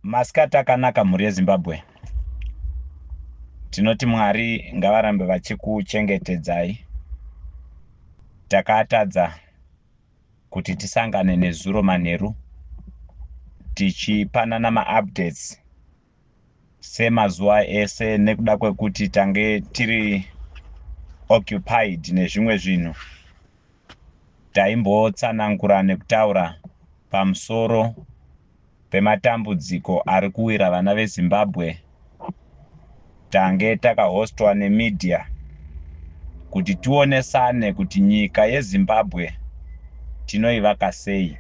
Masikati akanaka mhuri yeZimbabwe. Tinoti Mwari ngavarambe vachikuchengetedzai. Takatadza kuti tisangane nezuro manheru tichipanana ma-updates semazuva ese nekuda kwekuti tange tiri occupied nezvimwe zvinhu. Taimbotsanangura nekutaura pamusoro pematambudziko ari kuwira vana veZimbabwe. Tange takahostwa nemedia kuti tionesane kuti nyika yeZimbabwe tinoivaka sei.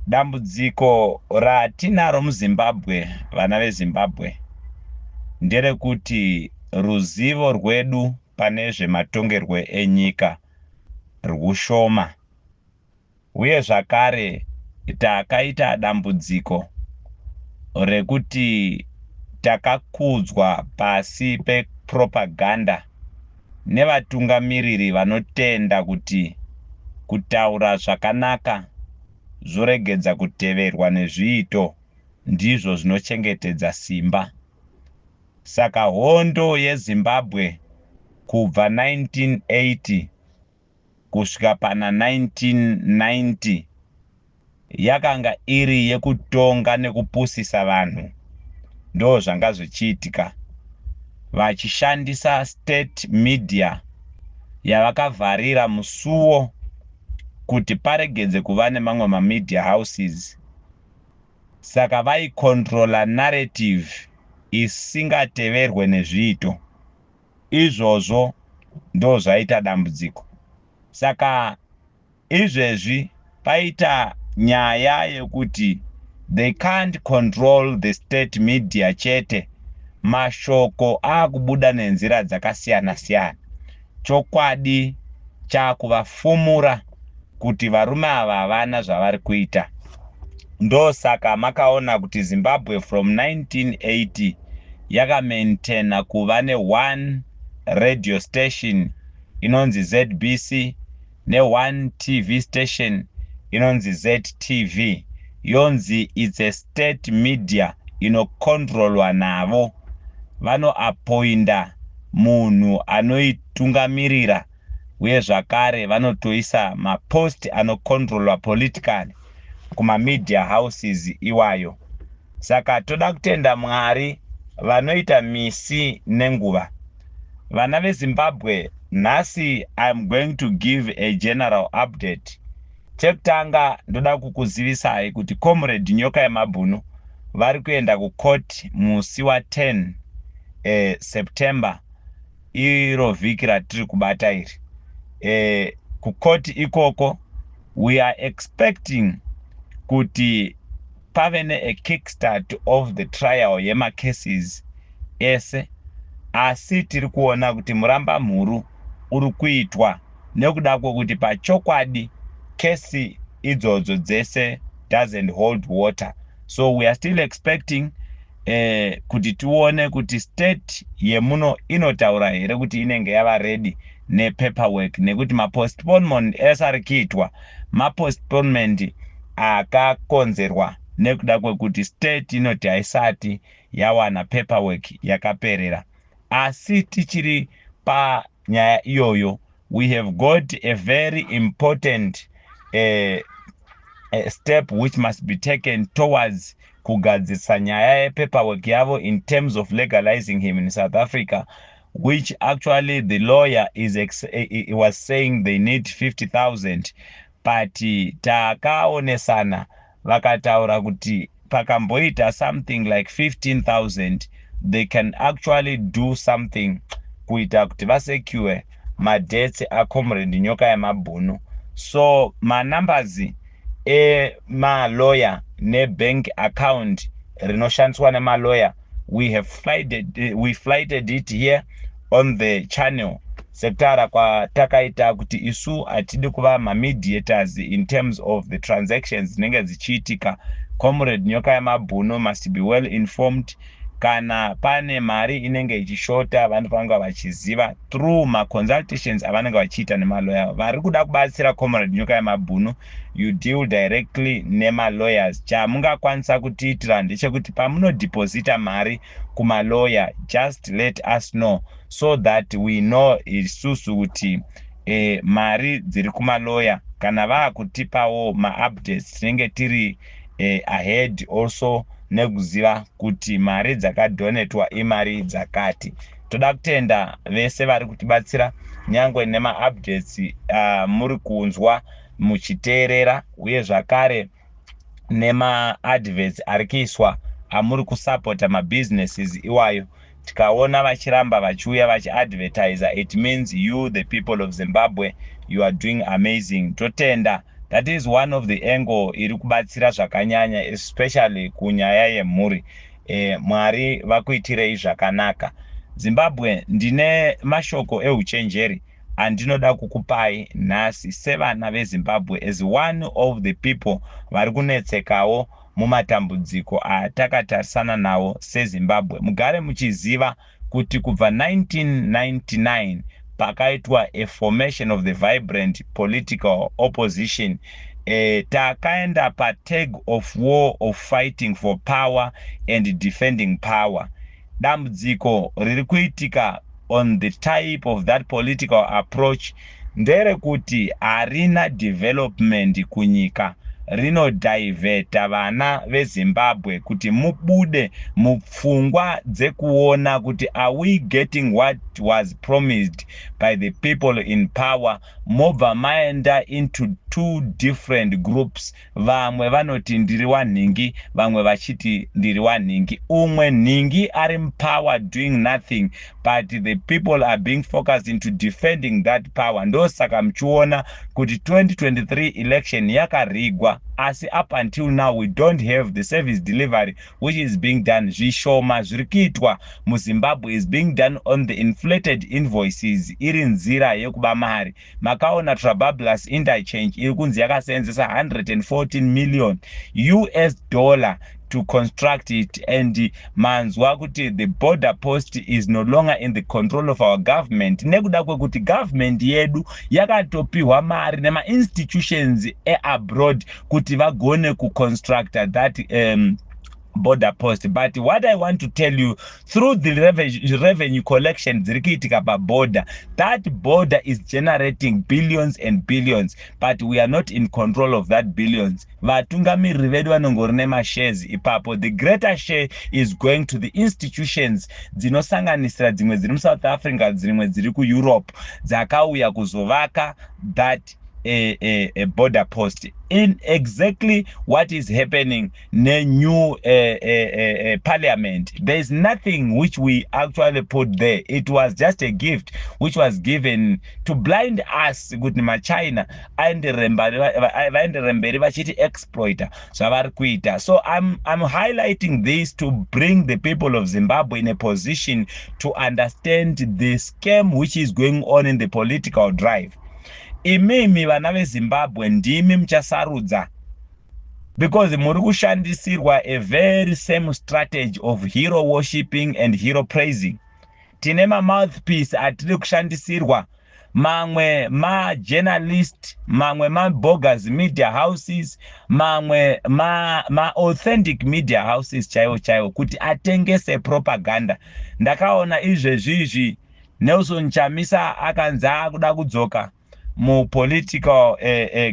Dambudziko ratinaro muZimbabwe, vana veZimbabwe, nderekuti ruzivo rwedu pane zvematongerwo enyika rwushoma, uye zvakare takaita dambudziko rekuti takakudzwa pasi pepropaganda nevatungamiriri vanotenda kuti kutaura zvakanaka zvoregedza kuteverwa nezviito ndizvo zvinochengetedza simba. Saka hondo yeZimbabwe kubva 1980 kusvika pana 1990 yakanga iri yekutonga nekupusisa vanhu. Ndo zvanga zvichiitika vachishandisa state media yavakavharira musuwo kuti paregedze kuva nemamwe mamedia houses. Saka vaikontrola narrative isingateverwe nezviito. Izvozvo ndo zvaita dambudziko. Saka izvezvi paita nyaya yekuti they can't control the state media chete. Mashoko akubuda nenzira dzakasiyana siyana. Chokwadi chakuvafumura kuti varume ava havana zvavari kuita. Ndo saka makaona kuti Zimbabwe from 1980 yakamaintaina kuva ne1 radio station inonzi ZBC ne1 TV station inonzi ZTV. Yonzi it's a state media inokontrolwa navo. Vanoapoinda munhu anoitungamirira, uye zvakare vanotoisa mapost anokontrolwa politically kuma media houses iwayo. Saka toda kutenda Mwari vanoita misi nenguva. Vana veZimbabwe, nhasi I'm going to give a general update. Chekutanga ndoda kukuzivisai kuti Comrade Nyoka Yemabhunu vari kuenda kucourt musi wa10 September iro vhiki ratiri kubata iri. Kucourt ikoko we are expecting kuti pave a kickstart of the trial yema cases ese, asi tiri kuona kuti muramba mhuru uri kuitwa nekuda kwokuti pachokwadi kesi idzodzo dzese doesn't hold water. So we are still expecting kuti tione kuti state yemuno inotaura here kuti inenge yava ready nepaperwork, nekuti mapostponement ese ari kuitwa mapostponement akakonzerwa nekuda kwekuti state inoti haisati yawana paperwork yakaperera. Asi tichiri panyaya iyoyo, we have got a very important step which must be taken towards kugadzisa nyaya yepaperwork yavo in terms of legalizing him in South Africa, which actually the lawyer was saying they need 50,000, but takaonesana vakataura kuti pakamboita something like 15,000 they can actually do something kuita kuti vasecure madebts aComrade Nyoka Yemabhunu. So numbers lawyer ne-bank account rinoshandiswa nemalawyer, we flighted it here on the channel. Sekutara kwatakaita kuti isu hatidi kuva mediators in terms of the transactions dzinenge dzichiitika. Comrade Nyoka Yemabhunu must be well informed kana pane mari inenge ichishota vanofanira vachiziva through maconsultations avanenge vachiita nemaloya vari kuda kubatsira Comrade Nyoka Yemabhunu. You deal directly nemalawyers. Chamungakwanisa kutiitira ndechekuti pamunodeposita mari kumaloya, just let us know so that we know isusu kuti mari dziri kumaloya kana vaakutipawo ma-updates tinenge tiri ahead also nekuziva kuti mari dzakadonetwa imari dzakati. Toda kutenda vese vari kutibatsira nyangwe nema-updates muri kunzwa muchiteerera, uye zvakare nema-adverts ari kuiswa amuri kusapota mabusinesses iwayo. Tikaona vachiramba vachiuya vachiadvertisa, it means you the people of Zimbabwe, you are doing amazing. Totenda. That is one of the angle iri kubatsira zvakanyanya, especially kunyaya yemhuri. Mwari vakuitirei zvakanaka. Zimbabwe, ndine mashoko euchenjeri andinoda kukupai nhasi sevana veZimbabwe as one of the people vari kunetsekawo mumatambudziko atakatarisana nawo seZimbabwe. Mugare muchiziva kuti kubva 1999 pakaitwa a formation of the vibrant political opposition, takaenda pa tag of war of fighting for power and defending power. Dambudziko riri kuitika on the type of that political approach ndere kuti harina development kunyika, rinodivheta vana veZimbabwe kuti mubude mupfungwa dzekuona kuti are we getting what was promised by the people in power. Mobva maenda into two different groups, vamwe vanoti ndiri wanhingi, vamwe vachiti ndiri wanhingi. Umwe nhingi ari mupower doing nothing, but the people are being focused into defending that power. Ndosaka mchiona kuti 2023 election yakarigwa, asi up until now we don't have the service delivery which is being done. Zvishoma zviri kuitwa muZimbabwe is being done on the inflated invoices, iri nzira yekuba mari. Makaona Trabablas interchange iri kunzi yakaseenzesa 114 million US dollar to construct it, and manzwa kuti the border post is no longer in the control of our government, nekuda kwekuti government yedu yakatopiwa mari nema institutions abroad kuti vagone kuconstruct that border post. But what I want to tell you, through the revenue collection dziri kuitika paborder, that border is generating billions and billions, but we are not in control of that billions. Vatungamiriri vedu vanongori nemashares ipapo. The greater share is going to the institutions dzinosanganisira dzimwe dziri muSouth Africa, dzimwe dziri kuEurope, dzakauya kuzovaka that a border post. In exactly what is happening the new parliament, there is nothing which we actually put there. It was just a gift which was given to blind us kuti maChina vaenderemberi vachiti exploiter zvavari kuita. So I'm highlighting this to bring the people of Zimbabwe in a position to understand the scam which is going on in the political drive. Imimi vana veZimbabwe ndimi muchasarudza, because muri kushandisirwa a very same strategy of hero worshipping and hero praising. Tine mouthpiece atiri kushandisirwa, mamwe journalist, mamwe bogus media houses, mamwe authentic media houses chaiwo kuti atengese propaganda. Ndakaona izvezvizvi Nelson Chamisa akanza kuda kudzoka mu political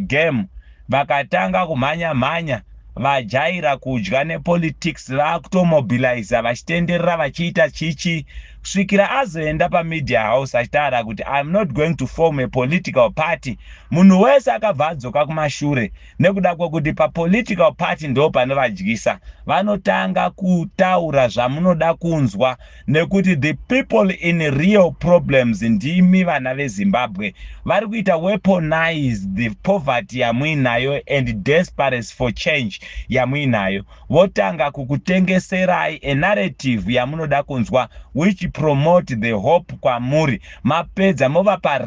game, vakatanga kumhanya vajaira kudya nepolitics, vakutomobilize vachitenderera vachiita chichi kusvikira azoenda pamedia house achitaura kuti I'm not going to form a political party. Munhu wese akabva adzoka kumashure nekuda kwekuti papolitical party ndo panovadyisa. Vanotanga kutaura zvamunoda kunzwa nekuti the people in real problems ndimi vana veZimbabwe. Vari kuita weaponize the poverty yamuinayo and desperate for change yamuinayo. Votanga kukutengeserai a narrative yamunoda kunzwa which promote the hope kwamuri, mapedza movapa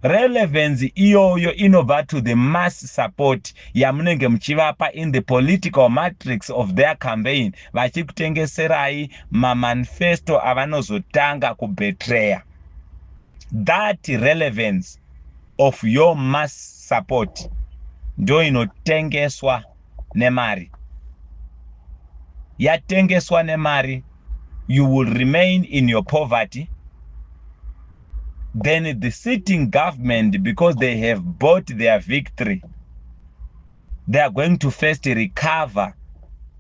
relevance iyoyo inobva to the mass support yamunenge muchivapa in the political matrix of their campaign, vachikutengeserai mamanifesto avanozotanga kubetreya. That relevance of your mass support ndio inotengeswa nemari. Yatengeswa nemari, you will remain in your poverty. Then the sitting government, because they have bought their victory, they are going to first recover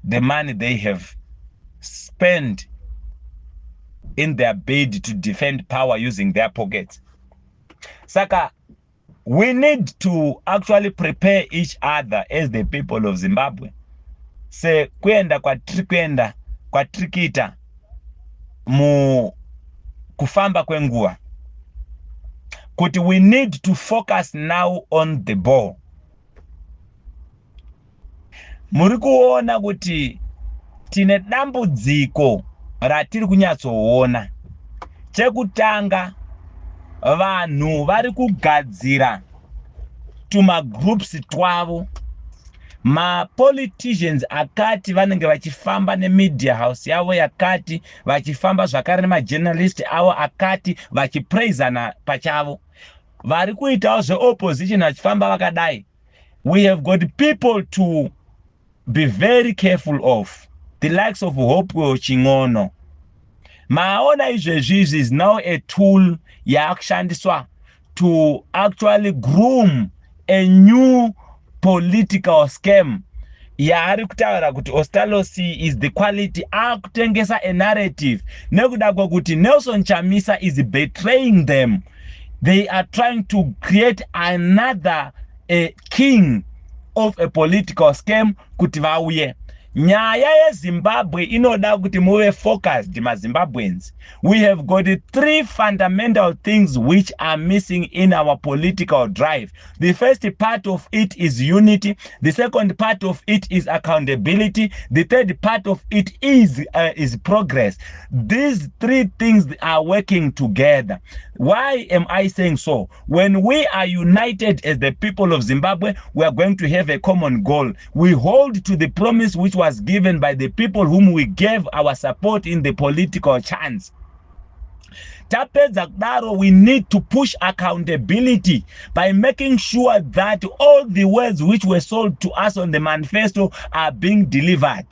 the money they have spent in their bid to defend power using their pockets. Saka, we need to actually prepare each other as the people of Zimbabwe. Se kwenda kwa trikita mu kufamba kwenguwa. Kuti we need to focus now on the ball. Muri kuona kuti tine dambudziko ratiri kunyatsoona. Chekutanga, vanhu vari kugadzira tuma groups twavo. Ma politicians akati vanenge vachifamba ne media house yavo yakati, vachifamba zvakare nema journalist avo akati, vachipraisana pachavo. Vari kuitawo zve opposition vachifamba vakadai. We have got people to be very careful of. The likes of Hope Chingono. Maona izvezvi is now a tool yakushandiswa to actually groom a new political scam. Yaari kutaura kuti Ostalosi is the quality, akutengesa a narrative. Nekuda kuti Nelson Chamisa is betraying them. They are trying to create another king of a political scam kuti vauye. Nyaya yeZimbabwe inoda kuti muve focused, maZimbabweans. We have got 3 fundamental things which are missing in our political drive. The first part of it is unity. The second part of it is accountability. The third part of it is progress. These 3 things are working together. Why am I saying so? When we are united as the people of Zimbabwe, we are going to have a common goal. We hold to the promise which was given by the people whom we gave our support in the political chance. Tapedza kudaro, we need to push accountability by making sure that all the words which were sold to us on the manifesto are being delivered.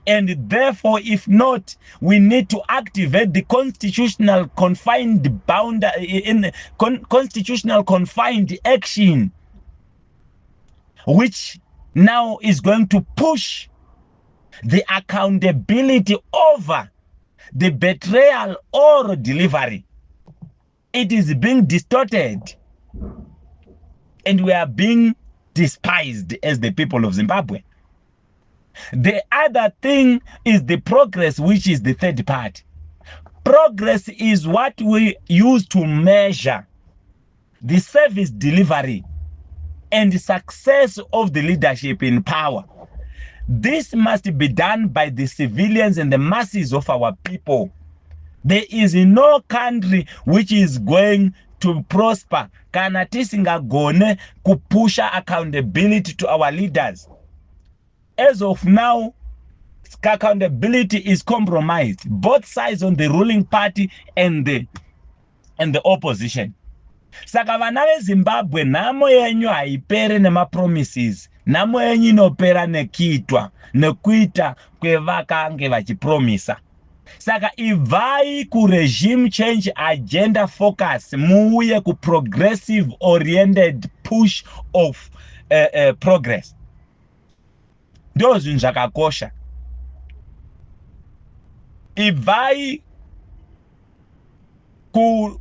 And therefore, if not, we need to activate the constitutional confined constitutional confined action, which now is going to push the accountability over the betrayal or delivery. It is being distorted, and we are being despised as the people of Zimbabwe. The other thing is the progress, which is the third part. Progress is what we use to measure the service delivery and the success of the leadership in power. This must be done by the civilians and the masses of our people. There is no country which is going to prosper kana tisingagone kupusha accountability to our leaders. As of now, accountability is compromised, both sides on the ruling party and the opposition. Saka vana veZimbabwe, nhamo yenyu haipere nema promises, nhamo yenyu inopera nekuitwa, nekuita kwevakange vachipromisa. Saka ibvai ku regime change agenda focus, muuye ku progressive oriented push of progress. Ndio zvinhu zvakakosha. Ibvai ku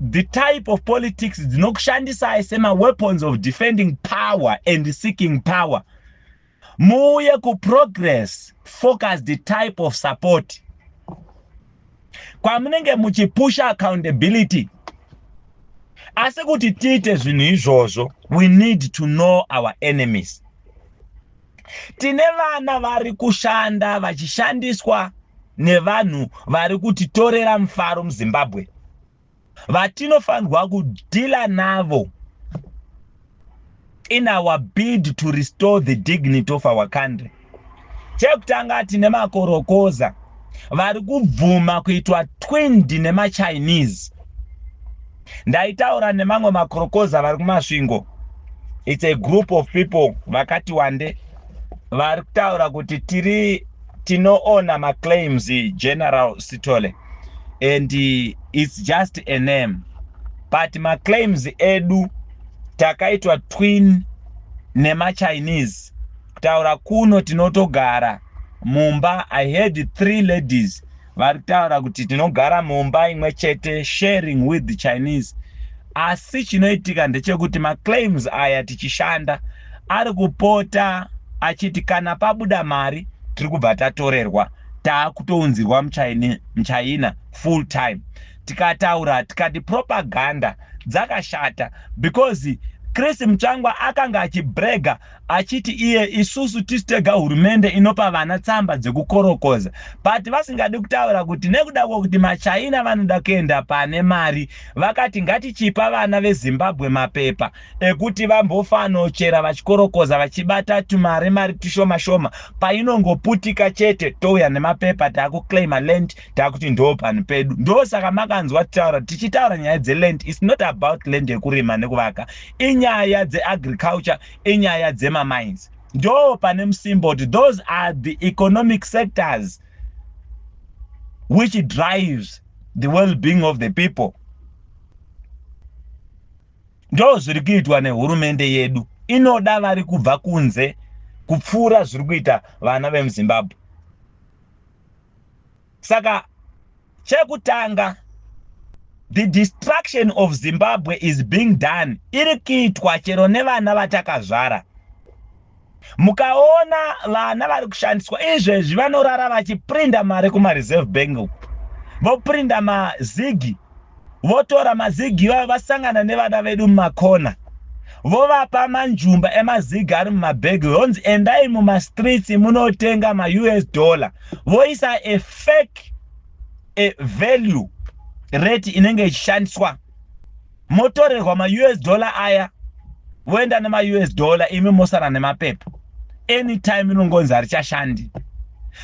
the type of politics dzinokushandisa sema weapons of defending power and seeking power. Muuye ku progress focus the type of support. Kwamunenge muchipusha accountability, asi kuti tiite zvinhu izvozvo, we need to know our enemies. Tine vana vari kushanda vachishandiswa nevanhu vari kutitorera mufaro muZimbabwe, vatinofanirwa kudhila navo in our bid to restore the dignity of our country. Chekutanga tine makorokoza vari kubvuma kuitwa twinned nemaChinese. Ndaitaura nemamwe makorokoza vari kumasvingo. It's a group of people vakati wande vari kutaura kuti tinoona maclaims General Sithole, and it's just a name, but maclaims edu takaitwa twin nemaChinese. Kutaura kuno tinotogara mumba. I heard 3 ladies vari kutaura kuti tinogara mumba imwe chete sharing with the Chinese. Asi chinoitika ndechekuti maclaims aya tichishanda ari kupota achiti kana pabuda mari tiri kubva tatorerwa, taakutounzirwa muChina full time. Tikataura tikati propaganda dzakashata, because Chris Mutsvangwa akanga achibrega achiti iye isusu tisitega hurumende inopa vana tsamba dzekukorokoza, but vasingadi kutaura kuti nekuda kwokuti maChina vanoda kuenda pane mari, vakati ngatichipa vana veZimbabwe mapepa ekuti vambofanochera vachikorokoza vachibata mari tushoma shoma, painongoputika chete touya nemapepa taakuclaima land taakuti ndo pano pedu. Ndosaka makanzwa tichitaura nyaya dzeland, it's not about land yekurima nekuvaka, inyaya dzeagriculture, inyaya dzemamines. Ndo pane musimboti. Those are the economic sectors which drives the well-being of the people. Ndo zviri kuitwa nehurumende yedu. Inoda vari kubva kunze kupfuura zviri kuita vana vemuZimbabwe. Saka chekutanga, the destruction of Zimbabwe is being done iri kuitwa chero nevana vatakazvara. Mukaona vana vari kushandiswa izvezvi vanorara vachiprinda mari kumareserve bank, voprinda mazigi, votora mazigi vasangana nevana vedu mumakona, vovapa manjumba emazigi ari mumabhegi, honzi endai mumastreets munotenga ma-US dollar, voisa a fake value rate inenge ichishandiswa, motorerwa ma-US dollar aya, voenda nema-US dollar, imi mosara nemapepa. Anytime inongonzi harichashandi.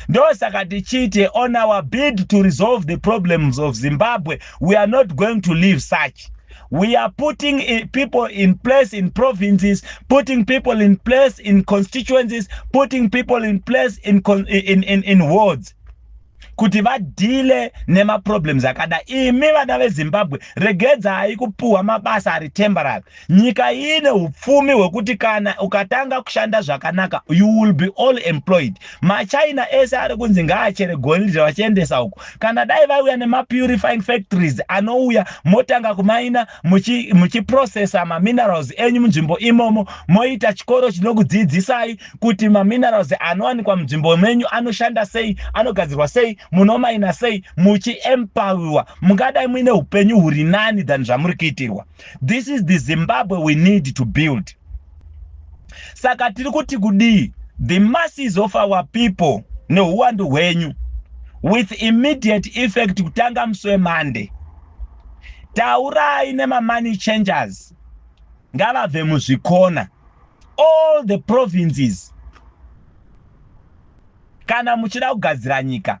Ndo saka tichiti on our bid to resolve the problems of Zimbabwe, we are not going to leave such. We are putting people in place in provinces, putting people in place in constituencies, putting people in place in wards. Kuti vadhile nema problems akada. Imi vana veZimbabwe regedzai kupuwa mabasa ari temporary. Nyika ine upfumi hwekuti kana ukatanga kushanda zvakanaka, you will be all employed. MaChina ese ari kunzi ngaachere goridhe vachiendesa uko. Kana dai vauya nema purifying factories anouya motanga kumaina muchiprocessa minerals enyu munzvimbo imomo, moita chikoro chinokudzidzisai kuti minerals anowanikwa munzvimbo menyu anoshanda sei, anogadzirwa sei, munomaina sei, muchiempowerwa, mungadai muine upenyu huri nani than zvamuri kuitirwa. This is the Zimbabwe we need to build. Saka tiri kuti kudii, the masses of our people neuwandu hwenyu with immediate effect kutanga musi weMonday, taurai nema-money changers ngavabve muzvikona, all the provinces. Kana muchida kugadzira nyika,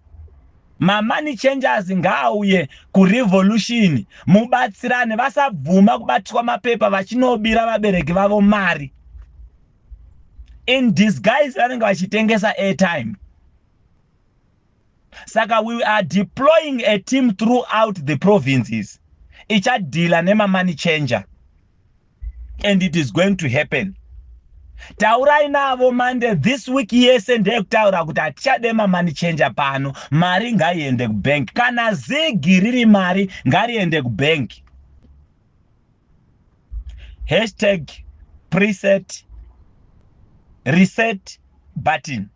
ma-money changers ngaauye kurevolution, mubatsirane, vasabvuma kubatiswa mapepa vachinobira vabereki vavo mari. In disguise vanenge vachitengesa airtime. Saka we are deploying a team throughout the provinces. Ichadila nema-money changer. And it is going to happen. Taurai navo Monday this week yese ndekutaura kuti hatichade ma-money changer pano, mari ngaiende kubank. Kana zigi riri mari ngariende kubank. Hashtag preset reset button.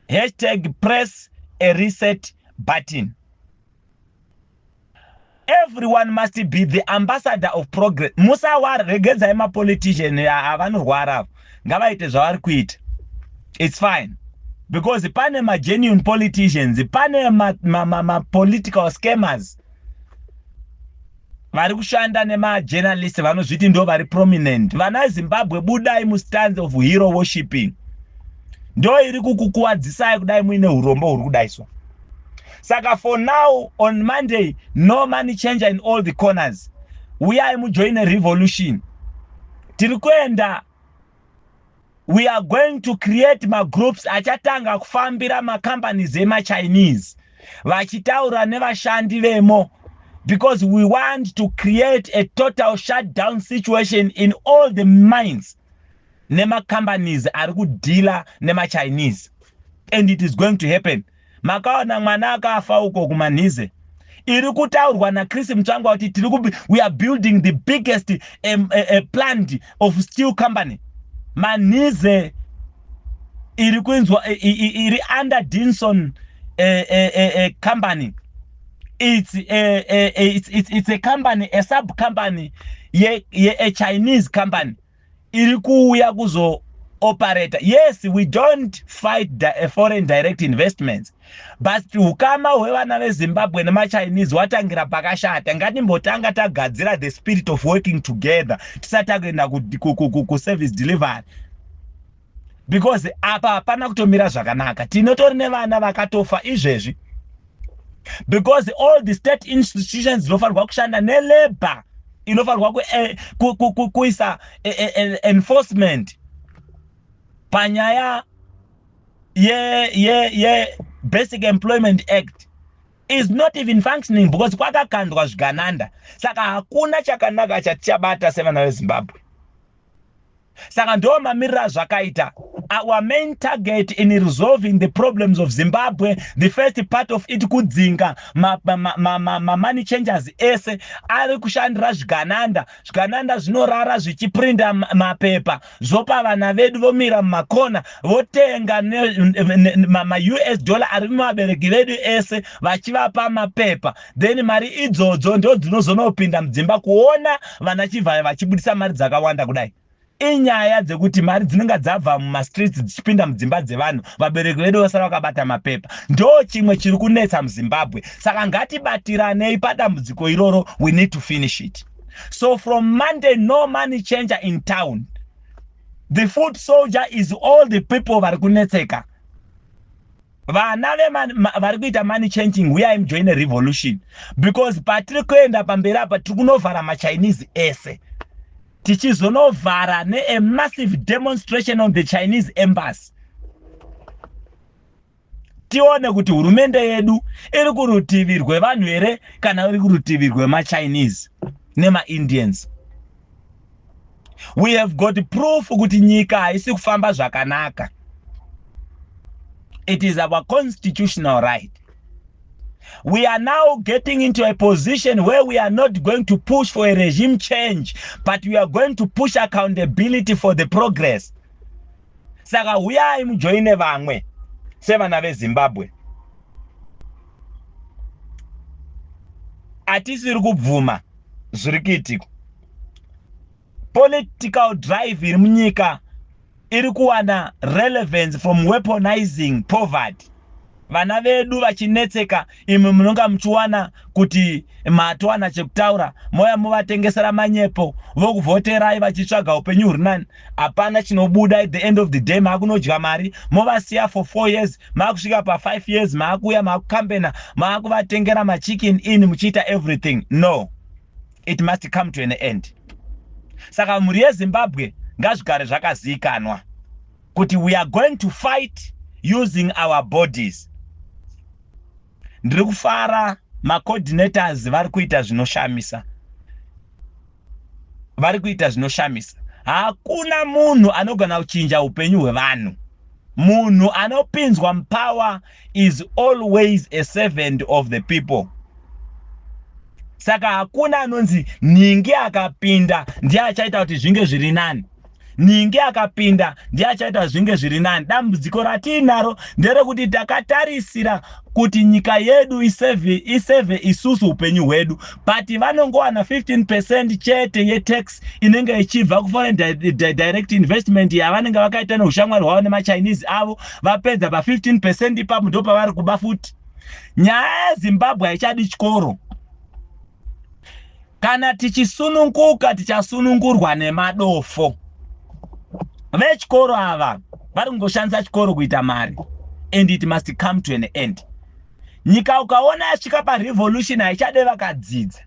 Hashtag press a reset button. Everyone must be the ambassador of progress. Musa regeza ema politician avanorwara ngavaite zvavari kuita. It's fine. because pane genuine politicians, pane political scammers vari kushanda journalists vanozviti ndo vari prominent. Vana Zimbabwe, budai mu stance of hero worshipping. Ndo iri kukukuwadzisai kudai muine urombo huri kudaiswa. Saka for now on Monday, no money changer in all the corners. We are join a revolution. Tiri kuenda, we are going to create ma groups achatanga kufambira ma companies ema Chinese. Vachitaura nevashandi vemo. Because we want to create a total shutdown situation in all the mines. Nema companies are good dealer nema Chinese. And it is going to happen. Makaona mwanaka afa uko kumanize. Iri kutaurwa na Chris Mtsvangwa kuti we are building the biggest plant of steel company. Manize iri kuinzwa iri under Dinson company. It's a company, a sub company, a Chinese company. Iri kuuya kuzo operator. Yes, we don't fight foreign direct investments, but ukama wevana veZimbabwe nema Chinese watangira pakashata. Ngatimbotanga tagadzira the spirit of working together. Tisatagenda ku service delivery. Because apa hapana kutomira zvakanaka. Tinotori nevana vakatofa izvezvi. Because all the state institutions inofanirwa kushanda nelabor inofanirwa kuisa enforcement panyaya ye Basic Employment Act is not even functioning because kwakakandwa zvigananda. Saka hakuna chakanaka chatichabata sevana veZimbabwe. Saka ndo mamirira zvakaita. Our main target in resolving the problems of Zimbabwe, the first part of it kudzinga money changers ese ari kushandira zvigananda. Zvigananda zvinorara zvichiprinda mapepa zvopa vana vedu vomira mumakona votenga ma US dollar ari mumabereki vedu ese vachivapa mapepa, then mari idzodzo ndo dzinozonopinda mudzimba kuona vana chivhaya vachibudisa mari dzakawanda kudai. Inyaya dzekuti mari dzinenge dzabva muma streets dzichipinda mudzimba dzevanhu, vabereki vedu vasara vakabata mapepa. Ndo chimwe chiri kunetsa muZimbabwe. Saka ngatibatirane padambudziko iroro, we need to finish it. So from Monday, no money changer in town. The foot soldier is all the people vari kunetseka. Vana vari kuita money changing, we are enjoying a revolution. Because patiri kuenda pamberi apa tiri kunovhara maChinese ese. Tichizonovhara a massive demonstration on the Chinese embassy. Tione kuti hurumende yedu iri kurutivi rwevanhu here kana iri kurutivi rwemaChinese nemaIndians. We have got proof kuti nyika haisi kufamba zvakanaka. It is our constitutional right. We are now getting into a position where we are not going to push for a regime change, but we are going to push accountability for the progress. Saka we are joine vamwe sevana veZimbabwe. Atisiri kubvuma zviri kuitika. Political drive iri munyika iri kuwana relevance from weaponizing poverty. Vana vedu vachinetseka, imi munonga muchiwana kuti matowana chekutaura, moya muvatengesera manyepo, vokuvhoterai vachitsvaga upenyu huri nani. Hapana chinobuda at the end of the day, makunodya mari, movasiya for 4 years, makusvika pa 5 years, makuya makukambena, makuvatengera machicken in muchiita everything. No, it must come to an end. Saka muri yeZimbabwe ngazvigare zvakazivikanwa kuti we are going to fight using our bodies. Ndiri kufara ma-coordinators vari kuita zvinoshamisa. Vari kuita zvinoshamisa. Hakuna munhu anogona kuchinja upenyu hwevanhu. Munhu anopinzwa mupower is always a servant of the people. Saka hakuna anonzi ningi akapinda ndiye achaita kuti zvinge zviri nani. Ningi akapinda ndiye achaita zvinge zviri nani. Dambudziko ratinaro nderekuti takatarisira kuti nyika yedu iseve isusu upenyu hwedu, but vanongowana 15% chete yetax inenge ichibva kuforeign direct investment yavanenge vakaita neushamwari hwavo nemachinese avo. Vapedza pa 15% ipapo ndo pavari kuba futi. Nyaya yeZimbabwe haichadi chikoro. Kana tichisununguka tichasunungurwa nemadofo. Vechikoro ava vari kungoshandisa chikoro kuita mari, and it must come to an end. Nyika ukaona yasvika parevolution haichade vakadzidza,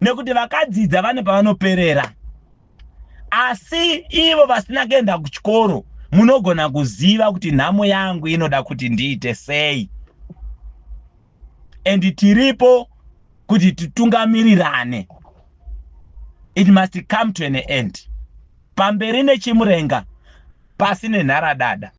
nekuti vakadzidza vane pavanoperera. Asi ivo vasina kuenda kuchikoro munogona kuziva kuti nhamo yangu inoda kuti ndiite sei, and tiripo kuti titungamirirane. It must come to an end. Pamberi nechimurenga pasine nharadada.